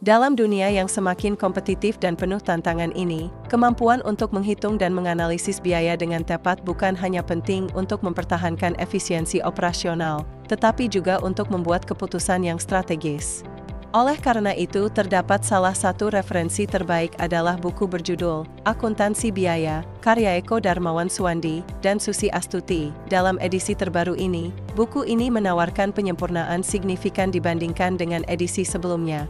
Dalam dunia yang semakin kompetitif dan penuh tantangan ini, kemampuan untuk menghitung dan menganalisis biaya dengan tepat bukan hanya penting untuk mempertahankan efisiensi operasional, tetapi juga untuk membuat keputusan yang strategis. Oleh karena itu, terdapat salah satu referensi terbaik adalah buku berjudul Akuntansi Biaya, karya Eko Darmawan Suwandi dan Susi Astuti. Dalam edisi terbaru ini, buku ini menawarkan penyempurnaan signifikan dibandingkan dengan edisi sebelumnya.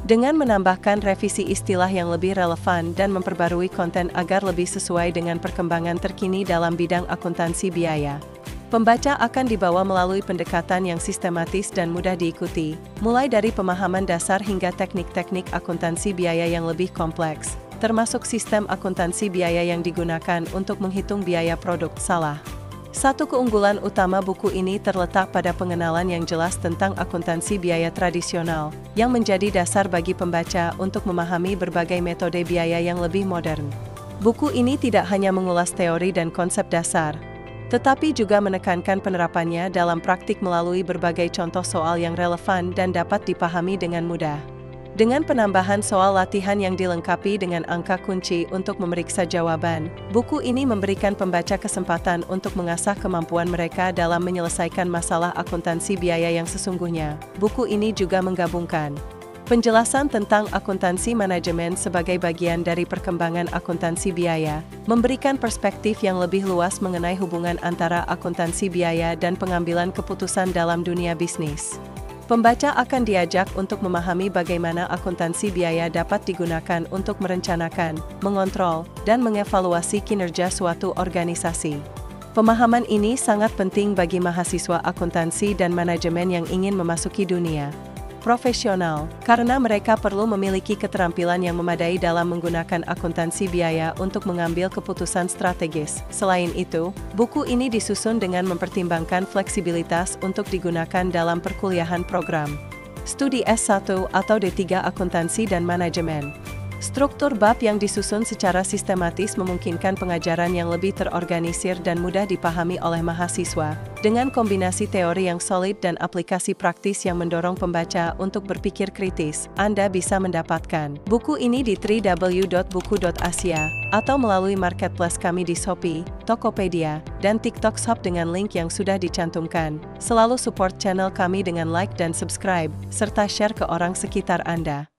Dengan menambahkan revisi istilah yang lebih relevan dan memperbarui konten agar lebih sesuai dengan perkembangan terkini dalam bidang akuntansi biaya. Pembaca akan dibawa melalui pendekatan yang sistematis dan mudah diikuti, mulai dari pemahaman dasar hingga teknik-teknik akuntansi biaya yang lebih kompleks, termasuk sistem akuntansi biaya yang digunakan untuk menghitung biaya produk. Satu keunggulan utama buku ini terletak pada pengenalan yang jelas tentang akuntansi biaya tradisional, yang menjadi dasar bagi pembaca untuk memahami berbagai metode biaya yang lebih modern. Buku ini tidak hanya mengulas teori dan konsep dasar, tetapi juga menekankan penerapannya dalam praktik melalui berbagai contoh soal yang relevan dan dapat dipahami dengan mudah. Dengan penambahan soal latihan yang dilengkapi dengan angka kunci untuk memeriksa jawaban, buku ini memberikan pembaca kesempatan untuk mengasah kemampuan mereka dalam menyelesaikan masalah akuntansi biaya yang sesungguhnya. Buku ini juga menggabungkan penjelasan tentang akuntansi manajemen sebagai bagian dari perkembangan akuntansi biaya, memberikan perspektif yang lebih luas mengenai hubungan antara akuntansi biaya dan pengambilan keputusan dalam dunia bisnis. Pembaca akan diajak untuk memahami bagaimana akuntansi biaya dapat digunakan untuk merencanakan, mengontrol, dan mengevaluasi kinerja suatu organisasi. Pemahaman ini sangat penting bagi mahasiswa akuntansi dan manajemen yang ingin memasuki dunia profesional, karena mereka perlu memiliki keterampilan yang memadai dalam menggunakan akuntansi biaya untuk mengambil keputusan strategis. Selain itu, buku ini disusun dengan mempertimbangkan fleksibilitas untuk digunakan dalam perkuliahan program studi S1 atau D3 akuntansi dan manajemen. Struktur bab yang disusun secara sistematis memungkinkan pengajaran yang lebih terorganisir dan mudah dipahami oleh mahasiswa, dengan kombinasi teori yang solid dan aplikasi praktis yang mendorong pembaca untuk berpikir kritis. Anda bisa mendapatkan buku ini di www.buku.asia atau melalui marketplace kami di Shopee, Tokopedia, dan TikTok Shop dengan link yang sudah dicantumkan. Selalu support channel kami dengan like dan subscribe, serta share ke orang sekitar Anda.